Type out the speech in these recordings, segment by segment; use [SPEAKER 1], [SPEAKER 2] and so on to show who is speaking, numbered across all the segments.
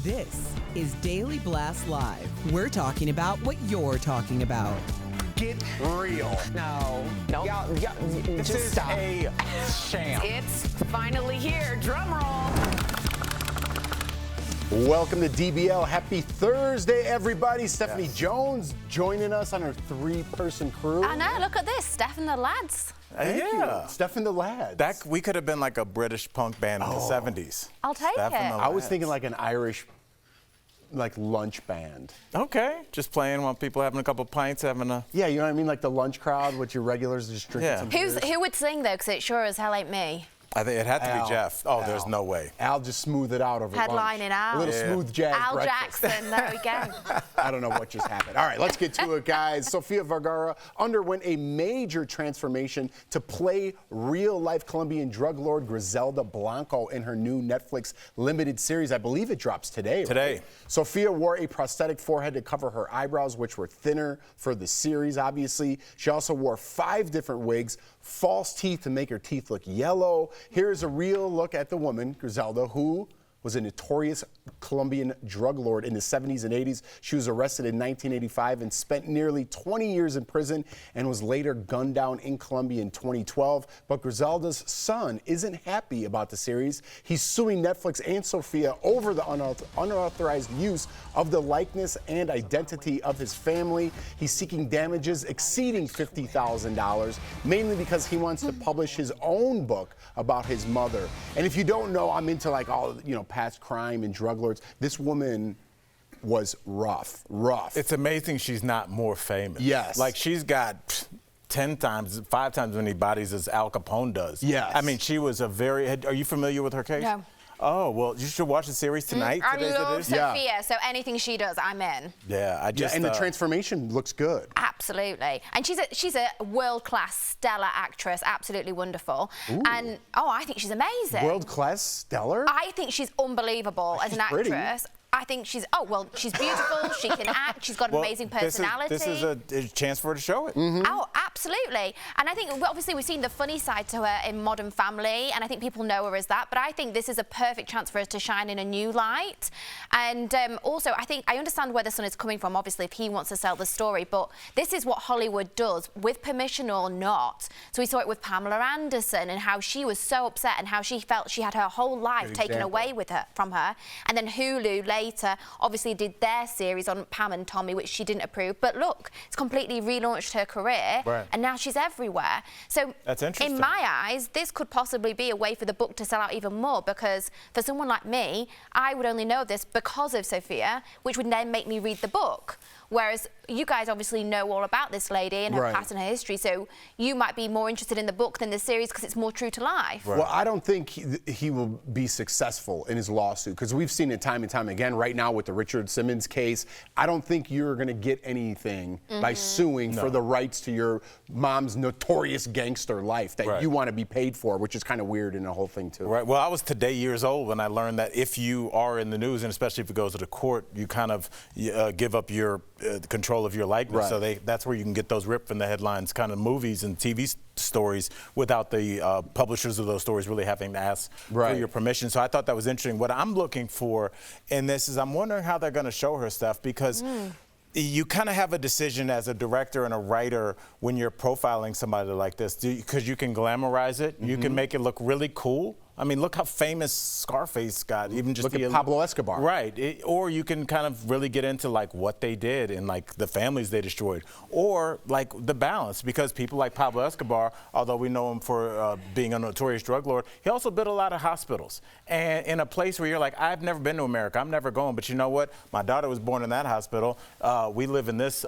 [SPEAKER 1] This is Daily Blast Live. We're talking about what you're talking about.
[SPEAKER 2] Get real.
[SPEAKER 3] No.
[SPEAKER 2] Y'all, this
[SPEAKER 3] just
[SPEAKER 2] is
[SPEAKER 3] stop.
[SPEAKER 2] a sham.
[SPEAKER 3] It's finally here. Drum roll.
[SPEAKER 4] Welcome to DBL. Happy Thursday, everybody. Stephanie Jones joining us on her three-person crew.
[SPEAKER 5] I know, look at this, Steph and the lads.
[SPEAKER 4] Thank you. Steph and the lads.
[SPEAKER 6] We could have been like a British punk band in the 70s.
[SPEAKER 5] I'll take
[SPEAKER 6] Steph and
[SPEAKER 5] it.
[SPEAKER 6] the
[SPEAKER 4] I was
[SPEAKER 6] Lads.
[SPEAKER 4] thinking like an Irish, like lunch band.
[SPEAKER 6] Okay, just playing while people having a couple pints, having a...
[SPEAKER 4] Yeah, you know what I mean? Like the lunch crowd with your regulars just drinking some beers.
[SPEAKER 5] Who would sing though? Because it sure as hell ain't me.
[SPEAKER 6] I think it had to
[SPEAKER 4] Al.
[SPEAKER 6] be Jeff. Oh, there's no way.
[SPEAKER 4] Al just smoothed it out over lunch.
[SPEAKER 5] Headlining Al.
[SPEAKER 4] A little smooth jazz
[SPEAKER 5] Al
[SPEAKER 4] breakfast.
[SPEAKER 5] Jackson, there we go.
[SPEAKER 4] I don't know what just happened. All right, let's get to it, guys. Sofia Vergara underwent a major transformation to play real-life Colombian drug lord Griselda Blanco in her new Netflix limited series. I believe it drops today.
[SPEAKER 6] Today.
[SPEAKER 4] Right? Sofia wore a prosthetic forehead to cover her eyebrows, which were thinner for the series, obviously. She also wore 5 different wigs, false teeth to make her teeth look yellow. Here's a real look at the woman, Griselda, who was a notorious Colombian drug lord in the 70s and 80s. She was arrested in 1985 and spent nearly 20 years in prison and was later gunned down in Colombia in 2012. But Griselda's son isn't happy about the series. He's suing Netflix and Sofia over the unauthorized use of the likeness and identity of his family. He's seeking damages exceeding $50,000, mainly because he wants to publish his own book about his mother. And if you don't know, I'm into like all, past crime and drug lords. This woman was rough.
[SPEAKER 6] It's amazing she's not more famous.
[SPEAKER 4] Yes.
[SPEAKER 6] Like she's got 5 times as many bodies as Al Capone does.
[SPEAKER 4] Yes.
[SPEAKER 6] I mean, she was are you familiar with her case?
[SPEAKER 5] No.
[SPEAKER 6] Oh, well, you should watch the series tonight.
[SPEAKER 5] I
[SPEAKER 6] Today's
[SPEAKER 5] love
[SPEAKER 6] edition.
[SPEAKER 5] Sophia, so anything she does, I'm in.
[SPEAKER 6] Yeah,
[SPEAKER 4] And the transformation looks good.
[SPEAKER 5] Absolutely. And she's a world-class, stellar actress, absolutely wonderful.
[SPEAKER 4] Ooh.
[SPEAKER 5] And, I think she's amazing.
[SPEAKER 4] World-class, stellar?
[SPEAKER 5] I think she's unbelievable as an
[SPEAKER 4] pretty.
[SPEAKER 5] actress. I think she's beautiful, she can act, she's got an amazing personality.
[SPEAKER 6] This is a chance for her to show it.
[SPEAKER 4] Mm-hmm.
[SPEAKER 5] Oh, absolutely. And I think, obviously, we've seen the funny side to her in Modern Family, and I think people know her as that, but I think this is a perfect chance for her to shine in a new light. And also, I understand where the son is coming from, obviously, if he wants to sell the story, but this is what Hollywood does, with permission or not. So we saw it with Pamela Anderson and how she was so upset and how she felt she had her whole life taken away from her. And then Hulu later obviously did their series on Pam and Tommy, which she didn't approve. But look, it's completely relaunched her career, and now she's everywhere. So
[SPEAKER 6] that's interesting.
[SPEAKER 5] In my eyes, this could possibly be a way for the book to sell out even more, because for someone like me, I would only know this because of Sofia, which would then make me read the book. Whereas you guys obviously know all about this lady and her past and her history, so you might be more interested in the book than the series because it's more true to life.
[SPEAKER 4] Well, I don't think he will be successful in his lawsuit, because we've seen it time and time again. Right now with the Richard Simmons case, I don't think you're going to get anything by suing for the rights to your mom's notorious gangster life that you want to be paid for, which is kind of weird in the whole thing too.
[SPEAKER 6] Right. Well, I was today years old when I learned that if you are in the news, and especially if it goes to the court, you kind of give up your control of your likeness. So that's where you can get those ripped from the headlines kind of movies and TV stories without the publishers of those stories really having to ask for your permission. So I thought that was interesting. What I'm looking for in this is I'm wondering how they're going to show her stuff, because you kind of have a decision as a director and a writer when you're profiling somebody like this, because you can glamorize it, you can make it look really cool. I mean, look how famous Scarface got. Even just
[SPEAKER 4] look at Pablo Escobar.
[SPEAKER 6] Right. Or you can kind of really get into like what they did and like the families they destroyed, or like the balance, because people like Pablo Escobar, although we know him for being a notorious drug lord, he also built a lot of hospitals. And in a place where you're like, I've never been to America, I'm never going, but you know what? My daughter was born in that hospital. We live in this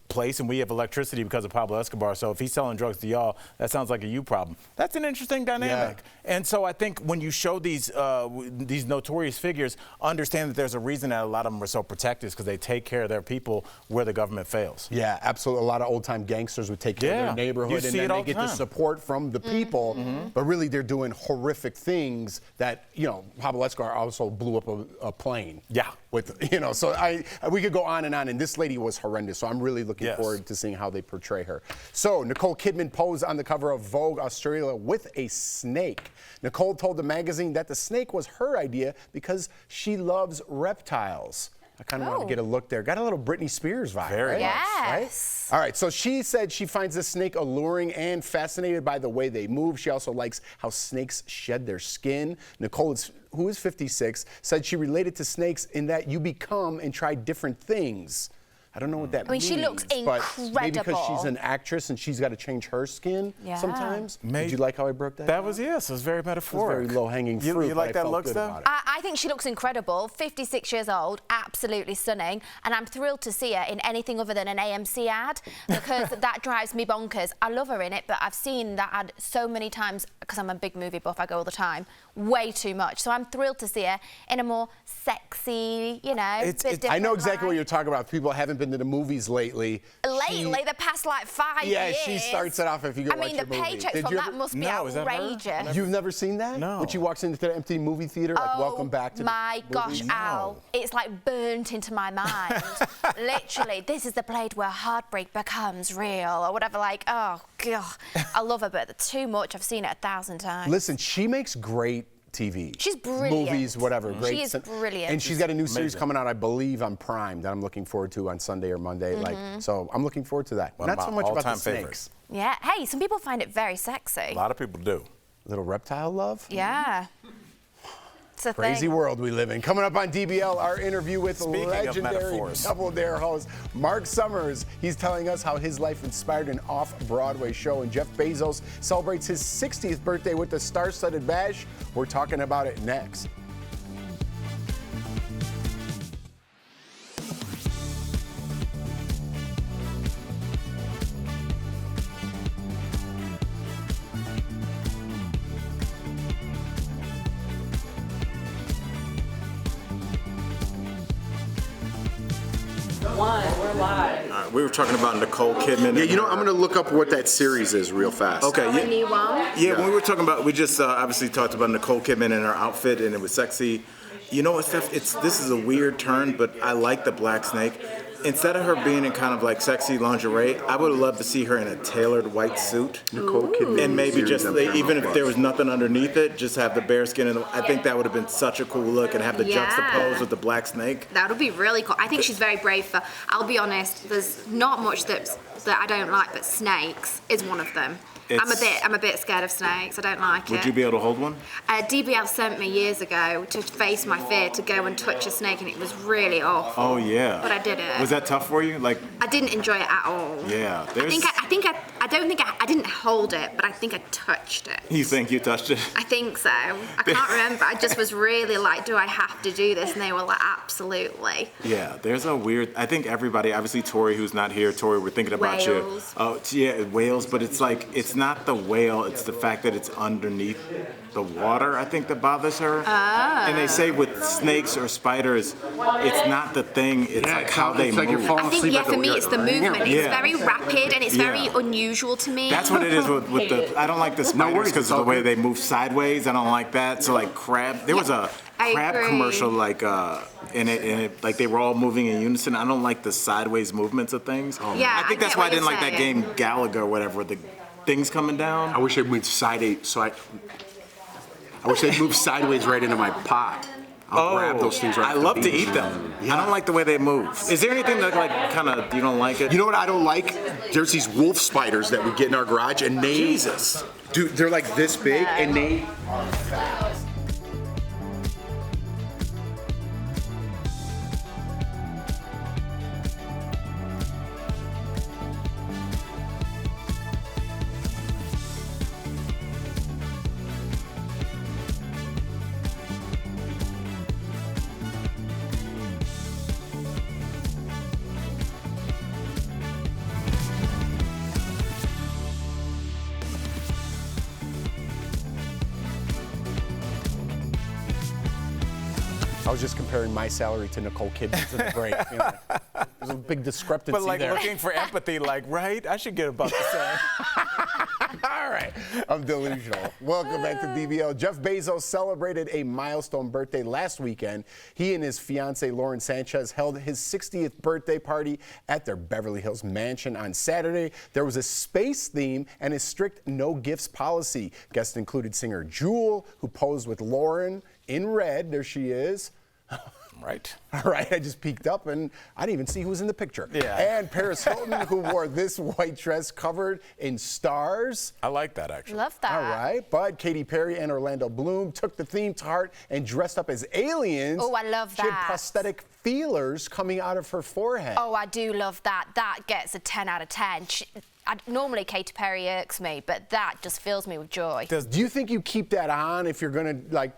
[SPEAKER 6] place and we have electricity because of Pablo Escobar. So if he's selling drugs to y'all, that sounds like a you problem. That's an interesting dynamic. Yeah. And so I think when you show these notorious figures, understand that there's a reason that a lot of them are so protected, because they take care of their people where the government fails.
[SPEAKER 4] Yeah, absolutely. A lot of old-time gangsters would take care of their neighborhood, and then they get the support from the people, but really they're doing horrific things that, Pablo Escobar also blew up a plane.
[SPEAKER 6] Yeah.
[SPEAKER 4] So we could go on, and this lady was horrendous, so I'm really looking forward to seeing how they portray her. So Nicole Kidman posed on the cover of Vogue Australia with a snake. Nicole Nicole told the magazine that the snake was her idea because she loves reptiles. I kind of want to get a look there. Got a little Britney Spears vibe,
[SPEAKER 6] Very
[SPEAKER 4] right?
[SPEAKER 5] Yes.
[SPEAKER 4] Right? All right, so she said she finds the snake alluring and fascinated by the way they move. She also likes how snakes shed their skin. Nicole, who is 56, said she related to snakes in that you become and try different things. I don't know what that means.
[SPEAKER 5] I mean, she looks
[SPEAKER 4] but maybe because
[SPEAKER 5] incredible.
[SPEAKER 4] she's an actress and she's got to change her skin sometimes. Did you like how I broke that?
[SPEAKER 6] That was, yes, it was very metaphoric.
[SPEAKER 4] It was very low-hanging fruit.
[SPEAKER 6] You like
[SPEAKER 4] but I
[SPEAKER 6] that
[SPEAKER 4] felt
[SPEAKER 6] look,
[SPEAKER 4] good
[SPEAKER 6] Steph?
[SPEAKER 4] about it.
[SPEAKER 5] I think she looks incredible. 56 years old, absolutely stunning. And I'm thrilled to see her in anything other than an AMC ad because that drives me bonkers. I love her in it, but I've seen that ad so many times because I'm a big movie buff. I go all the time. Way too much. So I'm thrilled to see her in a more sexy, you know, bit different
[SPEAKER 4] I know exactly what
[SPEAKER 5] light.
[SPEAKER 4] you're talking about. People haven't been to the movies lately.
[SPEAKER 5] The past like 5 years.
[SPEAKER 4] Yeah, she starts it off if you go
[SPEAKER 5] I mean,
[SPEAKER 4] watch
[SPEAKER 5] the
[SPEAKER 4] your movie.
[SPEAKER 5] paychecks
[SPEAKER 4] Did
[SPEAKER 5] from
[SPEAKER 4] you
[SPEAKER 5] that
[SPEAKER 4] ever-
[SPEAKER 5] must be
[SPEAKER 6] No, is that her?
[SPEAKER 5] outrageous.
[SPEAKER 4] You've never seen that?
[SPEAKER 6] No.
[SPEAKER 4] When she walks into the empty movie theater, like welcome back to
[SPEAKER 5] my
[SPEAKER 4] the
[SPEAKER 5] gosh,
[SPEAKER 4] movie?
[SPEAKER 5] Al, it's like burnt into my mind. Literally, this is the blade where heartbreak becomes real, or whatever. Like, oh god, I love her, but too much. I've seen it 1,000 times.
[SPEAKER 4] Listen, she makes great TV.
[SPEAKER 5] She's brilliant.
[SPEAKER 4] Movies, whatever. Great.
[SPEAKER 5] She is brilliant.
[SPEAKER 4] And she's got a new series coming out, I believe, on Prime that I'm looking forward to on Sunday or Monday. So I'm looking forward to that.
[SPEAKER 6] One
[SPEAKER 4] Not
[SPEAKER 6] of
[SPEAKER 4] so
[SPEAKER 6] my
[SPEAKER 4] much about the
[SPEAKER 6] all-time
[SPEAKER 4] snakes.
[SPEAKER 6] favorites.
[SPEAKER 5] Yeah. Hey, some people find it very sexy.
[SPEAKER 6] A lot of people do.
[SPEAKER 4] Little reptile love?
[SPEAKER 5] Yeah. It's a
[SPEAKER 4] Crazy
[SPEAKER 5] thing.
[SPEAKER 4] world we live in. Coming up on DBL, our interview with
[SPEAKER 6] Speaking of
[SPEAKER 4] legendary
[SPEAKER 6] metaphors.
[SPEAKER 4] Double Dare host Mark Summers. He's telling us how his life inspired an off-Broadway show. And Jeff Bezos celebrates his 60th birthday with the star-studded bash. We're talking about it next.
[SPEAKER 3] We're live.
[SPEAKER 6] We were talking about Nicole Kidman.
[SPEAKER 4] Yeah, you know, I'm going to look up what that series is real fast.
[SPEAKER 6] Okay,
[SPEAKER 5] A new one.
[SPEAKER 6] Yeah, when we were talking about, we just obviously talked about Nicole Kidman and her outfit, and it was sexy. You know what, Steph? This is a weird turn, but I like the Black Snake. Instead of her being in kind of like sexy lingerie, I would love to see her in a tailored white suit.
[SPEAKER 4] Nicole Kidman.
[SPEAKER 6] And maybe just, even if there was nothing underneath it, just have the bare skin. And I think that would have been such a cool look, and have the juxtapose with the Black Snake.
[SPEAKER 7] That would be really cool. I think she's very brave for, I'll be honest, there's not much that I don't like, but snakes is one of them. I'm a bit scared of snakes. I don't like it.
[SPEAKER 6] Would you be able to hold one?
[SPEAKER 7] DBL sent me years ago to face my fear to go and touch a snake, and it was really awful.
[SPEAKER 6] Oh yeah.
[SPEAKER 7] But I did it.
[SPEAKER 6] Was that tough for you? Like,
[SPEAKER 7] I didn't enjoy it at all.
[SPEAKER 6] yeah.
[SPEAKER 7] I didn't hold it, but I think I touched it.
[SPEAKER 6] You think you touched it?
[SPEAKER 7] I think so. I can't remember. I just was really like, do I have to do this? And they were like, absolutely.
[SPEAKER 6] Yeah, there's a weird, I think everybody, obviously Tori, who's not here, Tori, we're thinking about
[SPEAKER 7] Whales.
[SPEAKER 6] you. Oh, yeah, whales, but it's like, it's not the whale, it's the fact that it's underneath the water, I think, that bothers her. And they say with snakes or spiders, it's not the thing, it's like how they move.
[SPEAKER 7] I think, yeah, for me, it's the movement. It's very rapid and it's very
[SPEAKER 6] Yeah.
[SPEAKER 7] unusual to me.
[SPEAKER 6] That's what it is with the, I don't like the spiders because of the way they move sideways. I don't like that. So like crab, there was a
[SPEAKER 7] I
[SPEAKER 6] crab
[SPEAKER 7] agree.
[SPEAKER 6] commercial like in it, like they were all moving in unison. I don't like the sideways movements of things.
[SPEAKER 7] Yeah,
[SPEAKER 6] I think
[SPEAKER 7] I
[SPEAKER 6] that's
[SPEAKER 7] get
[SPEAKER 6] why I
[SPEAKER 7] what
[SPEAKER 6] didn't
[SPEAKER 7] you're
[SPEAKER 6] like that
[SPEAKER 7] saying.
[SPEAKER 6] game Galaga or whatever, the things coming down.
[SPEAKER 8] I wish they moved sideways right into my pot. I'll grab those things right
[SPEAKER 6] I
[SPEAKER 8] off the
[SPEAKER 6] love to
[SPEAKER 8] beach.
[SPEAKER 6] eat them. I don't like the way they move. Is there anything that like kind of you don't like it?
[SPEAKER 8] You know what I don't like? There's these wolf spiders that we get in our garage, and they,
[SPEAKER 6] Jesus.
[SPEAKER 8] dude, they're like this big, and they.
[SPEAKER 4] I was just comparing my salary to Nicole Kidman's in the break. You know, there's a big discrepancy
[SPEAKER 6] But like
[SPEAKER 4] there.
[SPEAKER 6] looking for empathy, like, right? I should get about the same.
[SPEAKER 4] All right, I'm delusional. Welcome back to DBL. Jeff Bezos celebrated a milestone birthday last weekend. He and his fiancée, Lauren Sanchez, held his 60th birthday party at their Beverly Hills mansion on Saturday. There was a space theme and a strict no gifts policy. Guests included singer Jewel, who posed with Lauren in red. There she is.
[SPEAKER 6] Right.
[SPEAKER 4] All right, I just peeked up and I didn't even see who was in the picture.
[SPEAKER 6] Yeah.
[SPEAKER 4] And Paris Hilton, who wore this white dress covered in stars.
[SPEAKER 6] I like that, actually.
[SPEAKER 5] Love that.
[SPEAKER 4] All right, but Katy Perry and Orlando Bloom took the theme to heart and dressed up as aliens.
[SPEAKER 5] Oh, I love
[SPEAKER 4] She had
[SPEAKER 5] that.
[SPEAKER 4] prosthetic feelers coming out of her forehead.
[SPEAKER 5] Oh, I do love that. That gets a 10 out of 10. Normally, Katy Perry irks me, but that just fills me with joy.
[SPEAKER 4] Do you think you keep that on if you're gonna like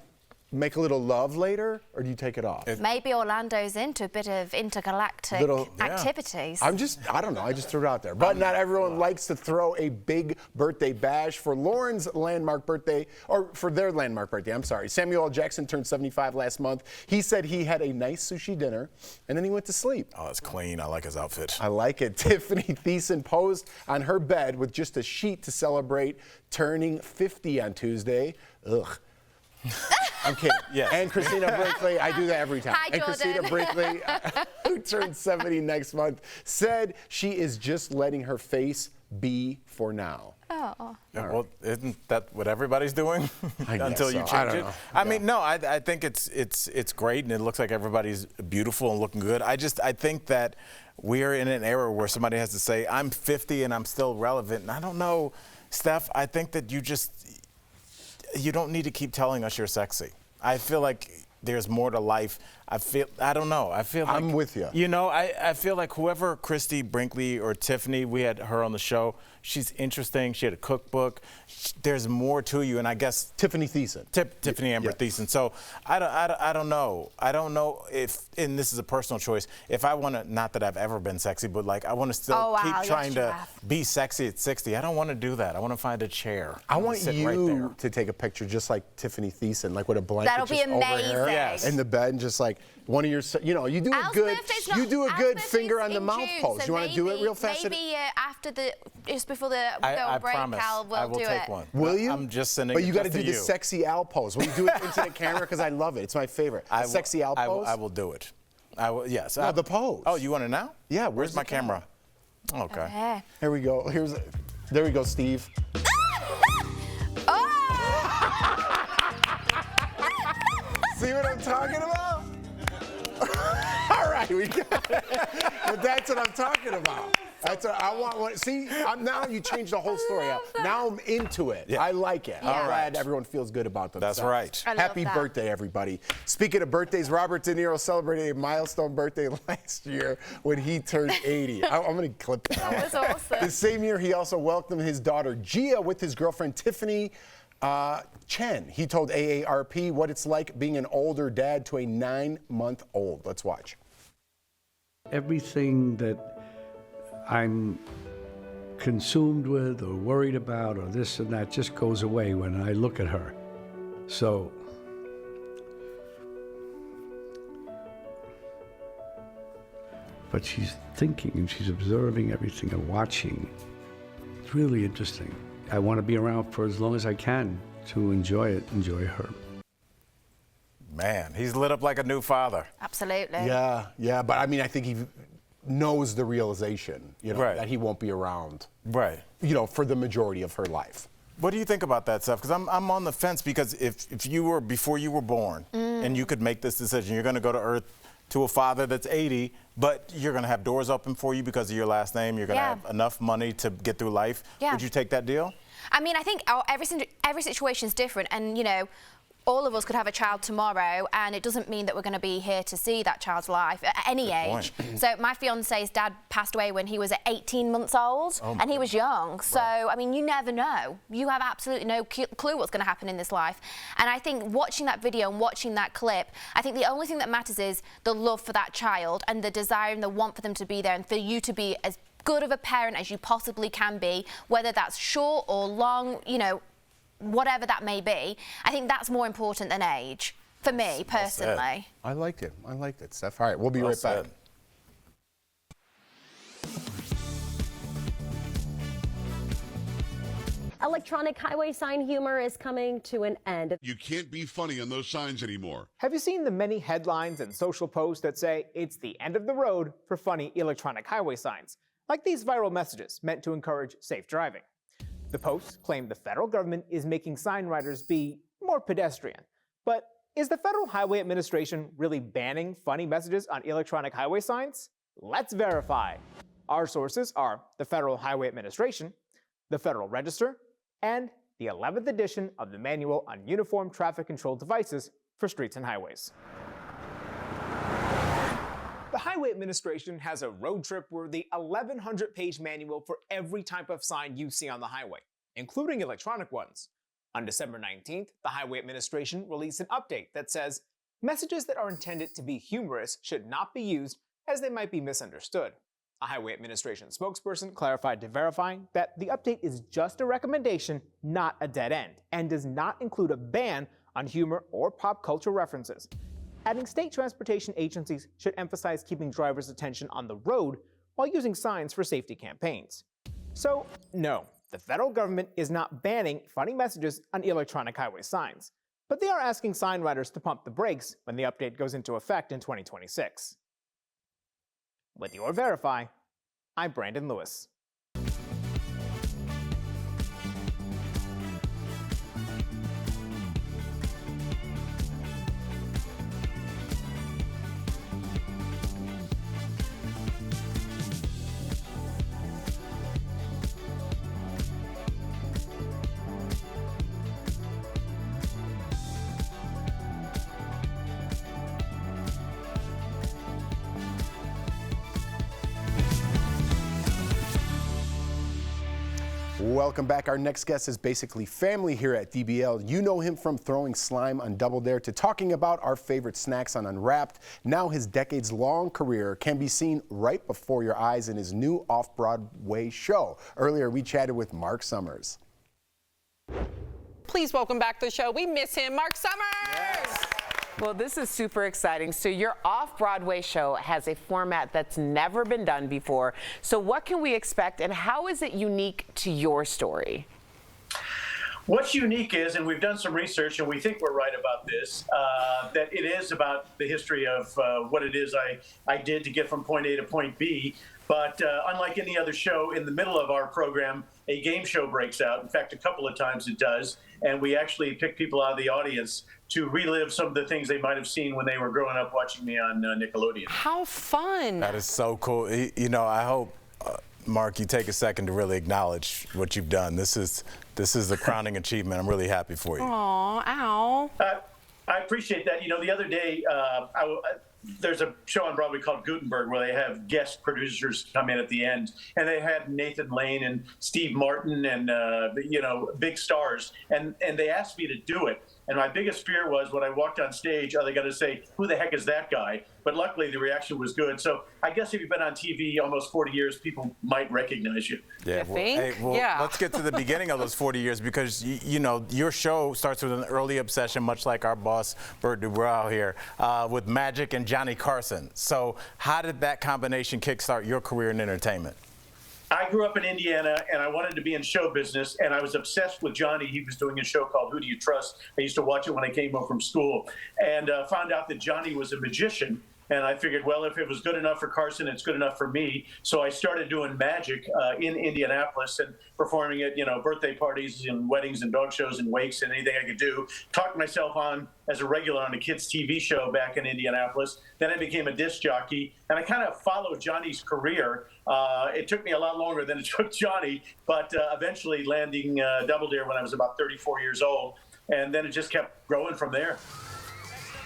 [SPEAKER 4] make a little love later, or do you take it off?
[SPEAKER 5] Maybe Orlando's into a bit of intergalactic activities.
[SPEAKER 4] I don't know, I just threw it out there. But not everyone likes to throw a big birthday bash. For Lauren's landmark birthday, or for their landmark birthday, I'm sorry, Samuel L. Jackson turned 75 last month. He said he had a nice sushi dinner, and then he went to sleep.
[SPEAKER 6] Oh, it's clean. I like his outfit.
[SPEAKER 4] I like it. Tiffany Thiessen posed on her bed with just a sheet to celebrate turning 50 on Tuesday. Ugh. I'm kidding.
[SPEAKER 6] Yes.
[SPEAKER 4] And Christina Brinkley, I do that every time.
[SPEAKER 5] Hi,
[SPEAKER 4] and Christina
[SPEAKER 5] Jordan.
[SPEAKER 4] Brinkley, who turns 70 next month, said she is just letting her face be for now.
[SPEAKER 5] Oh.
[SPEAKER 6] Yeah, well, isn't that what everybody's doing
[SPEAKER 4] I guess
[SPEAKER 6] until you
[SPEAKER 4] so.
[SPEAKER 6] change
[SPEAKER 4] I don't
[SPEAKER 6] it?
[SPEAKER 4] know.
[SPEAKER 6] I mean, no, I think it's great, and it looks like everybody's beautiful and looking good. I think that we're in an era where somebody has to say, I'm 50 and I'm still relevant. And I don't know, Steph, I think that you don't need to keep telling us you're sexy. I feel like there's more to life. I don't know. I feel like
[SPEAKER 4] I'm with you.
[SPEAKER 6] You know, I feel like whoever Christy Brinkley or Tiffany, we had her on the show. She's interesting. She had a cookbook. There's more to you, and I guess
[SPEAKER 4] Tiffany Thiessen.
[SPEAKER 6] Tiffany Amber Thiessen. So I don't know. I don't know if, and this is a personal choice, if I want to, not that I've ever been sexy, but like I want to still keep trying to be sexy at 60. I don't want to do that. I want to find a chair.
[SPEAKER 4] I want
[SPEAKER 6] sit
[SPEAKER 4] you
[SPEAKER 6] right there.
[SPEAKER 4] to take a picture just like Tiffany Thiessen, like with a blanket
[SPEAKER 5] That'll be
[SPEAKER 4] just over
[SPEAKER 5] amazing.
[SPEAKER 4] her
[SPEAKER 6] Yes.
[SPEAKER 4] in the bed, and just like one of your, you do
[SPEAKER 5] Al's
[SPEAKER 4] a good,
[SPEAKER 5] birthday's
[SPEAKER 4] you do a
[SPEAKER 5] Al's
[SPEAKER 4] good
[SPEAKER 5] birthday's
[SPEAKER 4] finger on the
[SPEAKER 5] in
[SPEAKER 4] mouth
[SPEAKER 5] June,
[SPEAKER 4] pose.
[SPEAKER 5] so
[SPEAKER 4] You want to do it real fast?
[SPEAKER 5] Maybe after just before the
[SPEAKER 6] I
[SPEAKER 5] break,
[SPEAKER 6] promise.
[SPEAKER 5] Al will
[SPEAKER 6] I will
[SPEAKER 5] do
[SPEAKER 6] take
[SPEAKER 5] it.
[SPEAKER 6] one.
[SPEAKER 4] Will you?
[SPEAKER 6] I'm just sending
[SPEAKER 4] But
[SPEAKER 6] it
[SPEAKER 4] you got to
[SPEAKER 6] just
[SPEAKER 4] do the sexy Al pose. Will you do it into the camera? Because I love it. It's my favorite. The sexy Al pose.
[SPEAKER 6] I will do it. I will. Yes.
[SPEAKER 4] No, the pose.
[SPEAKER 6] Oh, you want it now?
[SPEAKER 4] Yeah.
[SPEAKER 6] Where's my
[SPEAKER 4] the
[SPEAKER 6] camera? Okay.
[SPEAKER 5] Okay.
[SPEAKER 4] Here we go. There we go, Steve.
[SPEAKER 5] Oh!
[SPEAKER 4] See what I'm talking about? All right, we got it. But that's what I'm talking about. That's what I want. See, now you changed the whole story out. Now I'm into it.
[SPEAKER 6] Yeah.
[SPEAKER 4] I like it.
[SPEAKER 5] Yeah.
[SPEAKER 4] I'm glad everyone feels good about themselves.
[SPEAKER 6] That's right.
[SPEAKER 5] I love
[SPEAKER 4] Happy
[SPEAKER 5] that.
[SPEAKER 4] birthday, everybody. Speaking of birthdays, Robert De Niro celebrated a milestone birthday last year when he turned 80. I'm going to clip that.
[SPEAKER 5] That was awesome.
[SPEAKER 4] The same year, he also welcomed his daughter Gia with his girlfriend Tiffany Chen. He told AARP what it's like being an older dad to a 9-month-old. Let's watch.
[SPEAKER 9] Everything that I'm consumed with or worried about or this and that just goes away when I look at her. So but she's thinking and she's observing everything and watching. It's really interesting. I want to be around for as long as I can to enjoy her.
[SPEAKER 6] Man, he's lit up like a new father.
[SPEAKER 5] Absolutely.
[SPEAKER 4] Yeah, but I mean, I think he knows the realization,
[SPEAKER 6] Right.
[SPEAKER 4] that he won't be around,
[SPEAKER 6] Right.
[SPEAKER 4] For the majority of her life.
[SPEAKER 6] What do you think about that stuff? Because I'm on the fence, because if you were, before you were born, and you could make this decision, you're going to go to Earth to a father that's 80, but you're going to have doors open for you because of your last name. You're going to have enough money to get through life.
[SPEAKER 5] Yeah.
[SPEAKER 6] Would you take that deal?
[SPEAKER 5] I mean, I think every situation is different, and all of us could have a child tomorrow, and it doesn't mean that we're going to be here to see that child's life at any age. So my fiance's dad passed away when he was 18 months old, and he was young. So, I mean, you never know. You have absolutely no clue what's going to happen in this life. And I think watching that video and watching that clip, I think the only thing that matters is the love for that child and the desire and the want for them to be there, and for you to be as good of a parent as you possibly can be, whether that's short or long, whatever that may be. I think that's more important than age. for me personally.
[SPEAKER 4] I liked it. I liked it, Steph. All right, we'll be right back.
[SPEAKER 10] Electronic highway sign humor is coming to an end.
[SPEAKER 11] You can't be funny on those signs anymore.
[SPEAKER 12] Have you seen the many headlines and social posts that say it's the end of the road for funny electronic highway signs? Like these viral messages meant to encourage safe driving. The posts claim the federal government is making sign writers be more pedestrian. But is the Federal Highway Administration really banning funny messages on electronic highway signs? Let's verify. Our sources are the Federal Highway Administration, the Federal Register, and the 11th edition of the Manual on Uniform Traffic Control Devices for Streets and Highways. The Highway Administration has a road trip-worthy 1,100-page manual for every type of sign you see on the highway, including electronic ones. On December 19th, the Highway Administration released an update that says, messages that are intended to be humorous should not be used as they might be misunderstood. A Highway Administration spokesperson clarified to Verify that the update is just a recommendation, not a dead end, and does not include a ban on humor or pop culture references. Adding state transportation agencies should emphasize keeping drivers' attention on the road while using signs for safety campaigns. So, no, the federal government is not banning funny messages on electronic highway signs, but they are asking sign writers to pump the brakes when the update goes into effect in 2026. With your Verify, I'm Brandon Lewis.
[SPEAKER 4] Welcome back. Our next guest is basically family here at DBL. You know him from throwing slime on Double Dare to talking about our favorite snacks on Unwrapped. Now his decades-long career can be seen right before your eyes in his new off-Broadway show. Earlier, we chatted with Mark Summers.
[SPEAKER 3] Please welcome back to the show. We miss him, Mark Summers.
[SPEAKER 4] Yes.
[SPEAKER 13] Well, this is super exciting. So your off-Broadway show has a format that's never been done before. So what can we expect, and how is it unique to your story?
[SPEAKER 14] What's unique is, and we've done some research, and we think we're right about this, that it is about the history of what it is I did to get from point A to point B. But unlike any other show, in the middle of our program, a game show breaks out. In fact, a couple of times it does. And we actually pick people out of the audience to relive some of the things they might have seen when they were growing up watching me on Nickelodeon.
[SPEAKER 3] How fun.
[SPEAKER 6] That is so cool. You know, I hope, Mark, you take a second to really acknowledge what you've done. This is a crowning achievement. I'm really happy for you.
[SPEAKER 3] Aw, ow.
[SPEAKER 14] I appreciate that. You know, the other day, there's a show on Broadway called Gutenberg where they have guest producers come in at the end, and they had Nathan Lane and Steve Martin and you know, big stars, and they asked me to do it. And my biggest fear was when I walked on stage, are they going to say, who the heck is that guy? But luckily the reaction was good. So I guess if you've been on TV almost 40 years, people might recognize you.
[SPEAKER 6] Yeah, let's get to the beginning of those 40 years, because you know, your show starts with an early obsession, much like our boss Bert Dubrow here, with magic and Johnny Carson. So how did that combination kickstart your career in entertainment?
[SPEAKER 14] I grew up in Indiana, and I wanted to be in show business, and I was obsessed with Johnny. He was doing a show called Who Do You Trust? I used to watch it when I came home from school, and found out that Johnny was a magician. And I figured, well, if it was good enough for Carson, it's good enough for me. So I started doing magic in Indianapolis and performing at, you know, birthday parties and weddings and dog shows and wakes and anything I could do. Talked myself on as a regular on a kids' TV show back in Indianapolis. Then I became a disc jockey, and I kind of followed Johnny's career. It took me a lot longer than it took Johnny, but eventually landing Double Dare when I was about 34 years old. And then it just kept growing from there.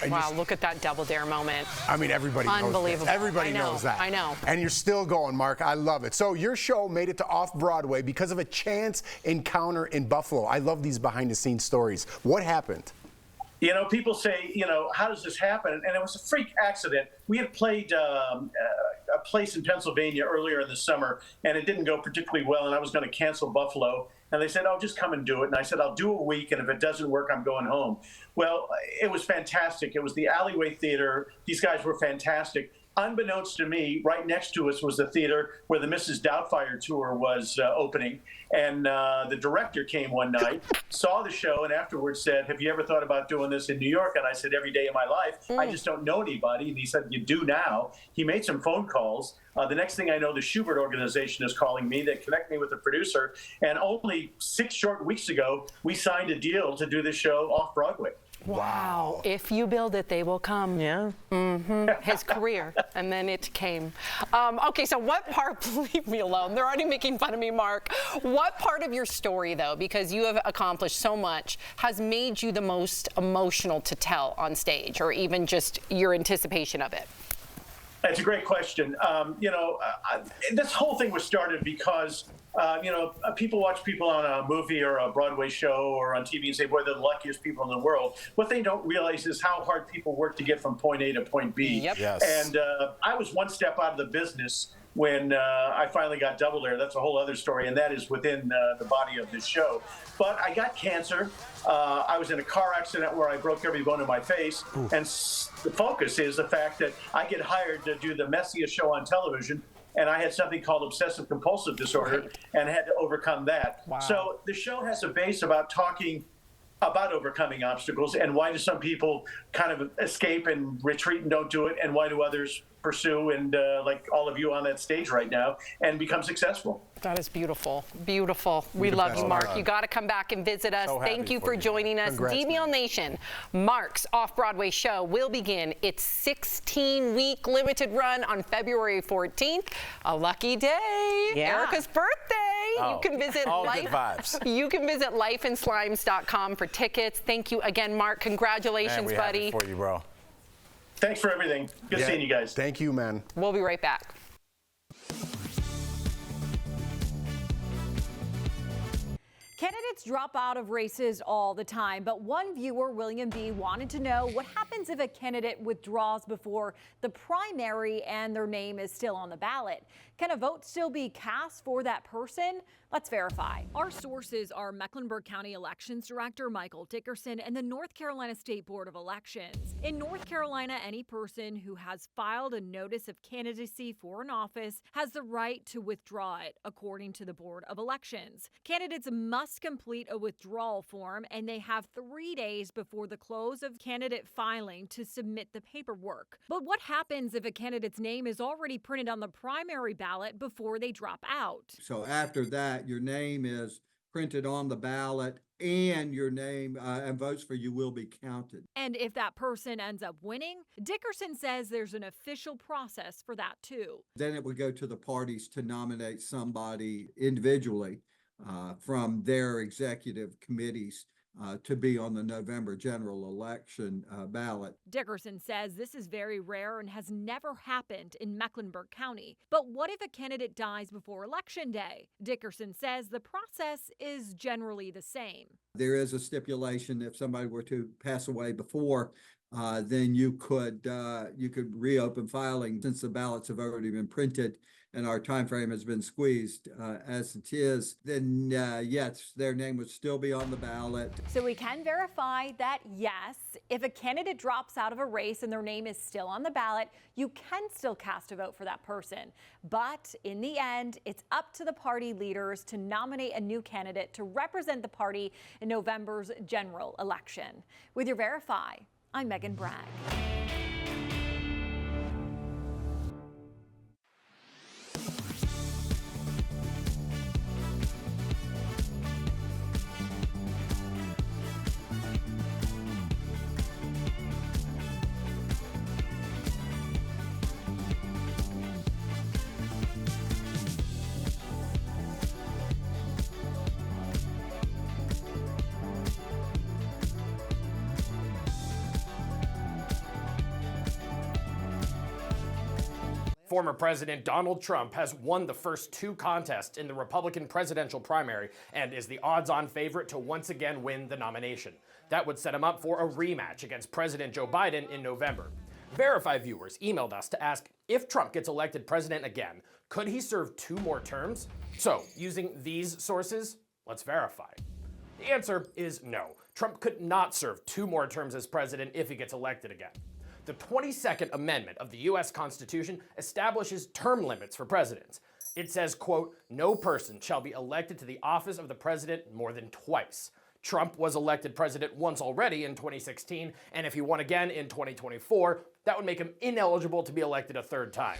[SPEAKER 3] Wow, look at that Double Dare moment.
[SPEAKER 4] I mean, everybody knows
[SPEAKER 3] Unbelievable.
[SPEAKER 4] that. Everybody knows that.
[SPEAKER 3] I know.
[SPEAKER 4] And you're still going, Mark. I love it. So your show made it to Off-Broadway because of a chance encounter in Buffalo. I love these behind-the-scenes stories. What happened?
[SPEAKER 14] You know, people say, you know, how does this happen? And it was a freak accident. We had played a place in Pennsylvania earlier in the summer, and it didn't go particularly well, and I was going to cancel Buffalo. And they said, oh, just come and do it. And I said, I'll do a week, and if it doesn't work, I'm going home. Well, it was fantastic. It was the Alleyway Theater. These guys were fantastic. Unbeknownst to me, right next to us was the theater where the Mrs. Doubtfire tour was opening. And the director came one night, saw the show, and afterwards said, "Have you ever thought about doing this in New York?" And I said, "Every day of my life. I just don't know anybody." And he said, "You do now." He made some phone calls. The next thing I know, the Schubert organization is calling me. They connect me with the producer. And only 6 short weeks ago, we signed a deal to do this show off Broadway.
[SPEAKER 3] Wow. If you build it, they will come.
[SPEAKER 13] Yeah.
[SPEAKER 3] His career. And then it came. Okay, so what part, leave me alone. They're already making fun of me, Mark. What part of your story, though, because you have accomplished so much, has made you the most emotional to tell on stage, or even just your anticipation of it?
[SPEAKER 14] That's a great question. This whole thing was started because, people watch people on a movie or a Broadway show or on TV and say, boy, they're the luckiest people in the world. What they don't realize is how hard people work to get from point A to point B.
[SPEAKER 3] Yep.
[SPEAKER 6] Yes.
[SPEAKER 14] And I was one step out of the business when I finally got Double Dare. That's a whole other story, and that is within the body of this show. But I got cancer. I was in a car accident where I broke every bone in my face. Ooh. And the focus is the fact that I get hired to do the messiest show on television, and I had something called obsessive compulsive disorder and had to overcome that.
[SPEAKER 3] Wow.
[SPEAKER 14] So the show has a base about talking about overcoming obstacles, and why do some people kind of escape and retreat and don't do it, and why do others pursue and like all of you on that stage right now and become successful.
[SPEAKER 3] That is beautiful. Beautiful. We love you, Mark. You got to come back and visit us.
[SPEAKER 6] So
[SPEAKER 3] Thank you for joining us. DBL Nation, Mark's off-Broadway show will begin its 16-week limited run on February 14th. A lucky day.
[SPEAKER 13] Yeah.
[SPEAKER 3] Erica's birthday.
[SPEAKER 6] Oh,
[SPEAKER 3] you can visit
[SPEAKER 6] all good vibes.
[SPEAKER 3] You can visit lifeandslimes.com for tickets. Thank you again, Mark. Congratulations,
[SPEAKER 6] Man,
[SPEAKER 3] buddy.
[SPEAKER 6] Happy for you, bro.
[SPEAKER 14] Thanks for everything. Good seeing you guys.
[SPEAKER 4] Thank you, man.
[SPEAKER 3] We'll be right back.
[SPEAKER 15] Candidates drop out of races all the time, but one viewer, William B., wanted to know what happens if a candidate withdraws before the primary and their name is still on the ballot. Can a vote still be cast for that person? Let's verify. Our sources are Mecklenburg County Elections Director Michael Dickerson and the North Carolina State Board of Elections. In North Carolina, any person who has filed a notice of candidacy for an office has the right to withdraw it, according to the Board of Elections. Candidates must complete a withdrawal form, and they have 3 days before the close of candidate filing to submit the paperwork. But what happens if a candidate's name is already printed on the primary ballot before they drop out?
[SPEAKER 16] So after that, your name is printed on the ballot and your name and votes for you will be counted.
[SPEAKER 15] And if that person ends up winning, Dickerson says there's an official process for that too.
[SPEAKER 16] Then it would go to the parties to nominate somebody individually from their executive committees to be on the November general election ballot.
[SPEAKER 15] Dickerson says this is very rare and has never happened in Mecklenburg County. But what if a candidate dies before Election Day? Dickerson says the process is generally the same.
[SPEAKER 16] There is a stipulation if somebody were to pass away before, then you could reopen filing since the ballots have already been printed and our time frame has been squeezed as it is, then yes, their name would still be on the ballot.
[SPEAKER 15] So we can verify that, yes, if a candidate drops out of a race and their name is still on the ballot, you can still cast a vote for that person. But in the end, it's up to the party leaders to nominate a new candidate to represent the party in November's general election. With your Verify, I'm Megan Bragg.
[SPEAKER 17] Former President Donald Trump has won the first 2 contests in the Republican presidential primary and is the odds-on favorite to once again win the nomination. That would set him up for a rematch against President Joe Biden in November. Verify viewers emailed us to ask, if Trump gets elected president again, could he serve 2 more terms? So, using these sources, let's verify. The answer is no. Trump could not serve 2 more terms as president if he gets elected again. The 22nd Amendment of the U.S. Constitution establishes term limits for presidents. It says, quote, "No person shall be elected to the office of the president more than twice." Trump was elected president once already in 2016, and if he won again in 2024, that would make him ineligible to be elected a 3rd time.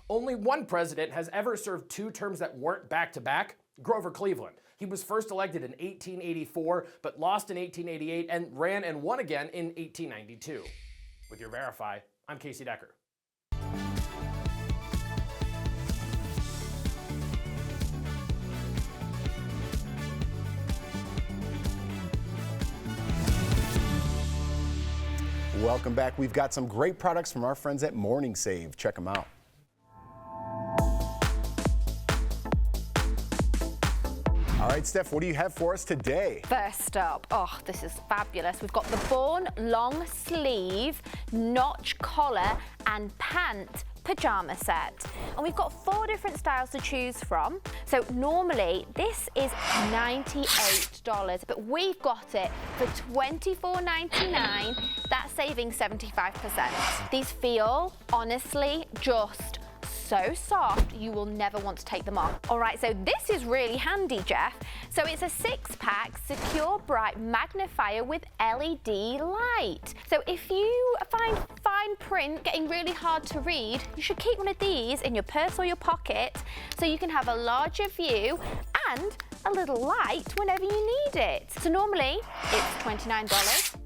[SPEAKER 17] Only one president has ever served 2 terms that weren't back-to-back, Grover Cleveland. He was first elected in 1884, but lost in 1888 and ran and won again in 1892. With your Verify, I'm Casey Decker.
[SPEAKER 4] Welcome back. We've got some great products from our friends at Morning Save. Check them out. All right, Steph, what do you have for us today?
[SPEAKER 5] First up, oh, this is fabulous. We've got the Born long sleeve, notch collar and pant pajama set. And we've got 4 different styles to choose from. So normally this is $98, but we've got it for $24.99. That's saving 75%. These feel, honestly, just so soft, you will never want to take them off. All right, so this is really handy, Jeff. So it's a 6-pack secure bright magnifier with LED light. So if you find fine print getting really hard to read, you should keep one of these in your purse or your pocket so you can have a larger view and a little light whenever you need it. So normally it's $29,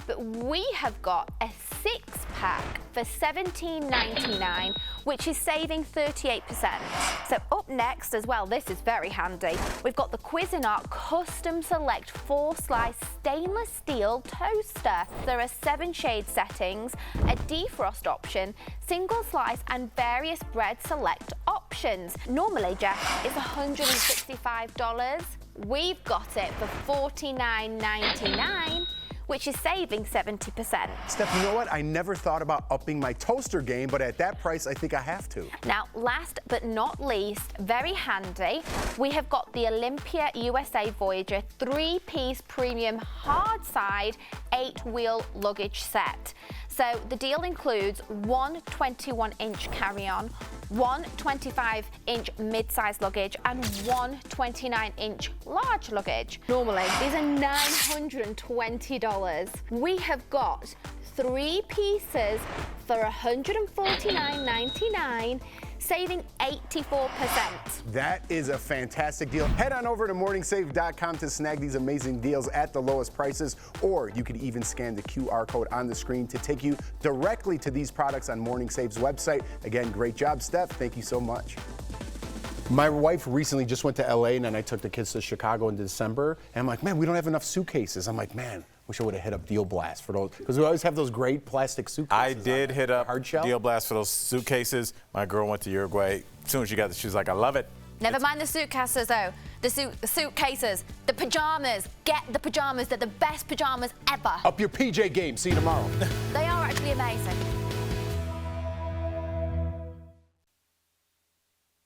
[SPEAKER 5] but we have got a 6-pack for $17.99, which is saving 38%. So up next as well, this is very handy. We've got the Cuisinart Custom Select 4-slice stainless steel toaster. There are 7 shade settings, a defrost option, single slice and various bread select options. Normally, Jeff, it's $165. We've got it for $49.99. which is saving 70%.
[SPEAKER 4] Steph, you know what? I never thought about upping my toaster game, but at that price, I think I have to.
[SPEAKER 5] Now, last but not least, very handy, we have got the Olympia USA Voyager 3-piece premium hard side 8-wheel luggage set. So the deal includes one 21-inch carry-on, one 25-inch mid-size luggage, and one 29-inch large luggage. Normally, these are $920. We have got 3 pieces for $149.99, saving 84%.
[SPEAKER 4] That is a fantastic deal. Head on over to morningsave.com to snag these amazing deals at the lowest prices, or you could even scan the QR code on the screen to take you directly to these products on Morning Save's website. Again, great job, Steph. Thank you so much. My wife recently just went to LA, and then I took the kids to Chicago in December, and I'm like, man, we don't have enough suitcases. I'm like, man, wish I would have hit up Deal Blast for those, because we always have those great plastic suitcases.
[SPEAKER 6] I did hit up
[SPEAKER 4] hard shell.
[SPEAKER 6] Deal Blast for those suitcases. My girl went to Uruguay. As soon as she got it, she was like, I love it.
[SPEAKER 5] Never mind the suitcases, though. The suitcases, the pajamas. Get the pajamas. They're the best pajamas ever.
[SPEAKER 4] Up your PJ game. See you tomorrow.
[SPEAKER 5] They are actually amazing.